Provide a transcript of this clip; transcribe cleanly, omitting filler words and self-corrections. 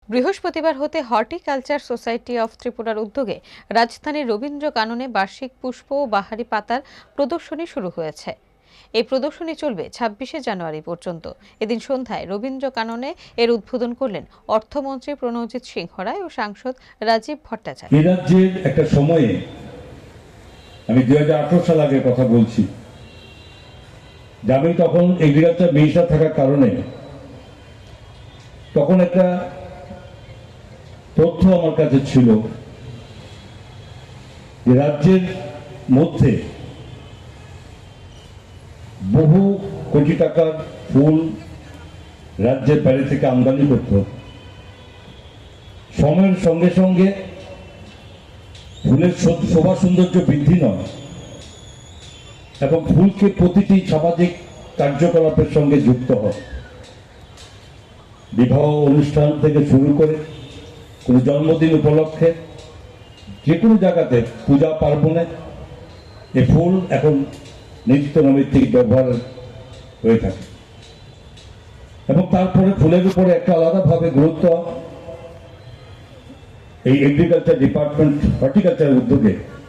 বৃহস্পতিবার হতে horticulture society of ত্রিপুরার উদ্যোগে রাজধানীর রবীন্দ্র কাননে বার্ষিক পুষ্প ও বাহারি পাতার প্রদর্শনী শুরু হয়েছে। এই প্রদর্শনী চলবে ২৬শে জানুয়ারি পর্যন্ত। এদিন সন্ধ্যায় রবীন্দ্র কাননে এর উদ্বোধন করলেন অর্থমন্ত্রী প্রণজিৎ সিংহ রায় ও সাংসদ রাজীব ভট্টাচার্য। এই রাজ্যের একটা সময়ে, আমি ২০১৮ সাল আগে কথা বলছি, যে আমি তখন এগ্রিকালচার মিনিস্টার থাকার কারণে তখন একটা তথ্য আমার কাছে ছিল যে রাজ্যের মধ্যে বহু কোটি টাকার ফুল রাজ্যের বাইরে থেকে আমদানি করত। সময়ের সঙ্গে সঙ্গে ফুলের শোভা সৌন্দর্য বৃদ্ধি নয় এবং ফুলকে প্রতিটি সামাজিক কার্যকলাপের সঙ্গে যুক্ত হয়। বিবাহ অনুষ্ঠান থেকে শুরু করে কোনো জন্মদিন উপলক্ষে যে কোনো জায়গাতে পূজা পার্বণে এ ফুল এখন নিত্য নৈমিত্তিক ব্যবহার হয়ে থাকে এবং তারপরে ফুলের উপরে একটা আলাদাভাবে গুরুত্ব এই এগ্রিকালচার ডিপার্টমেন্ট হর্টিকালচার উদ্যোগে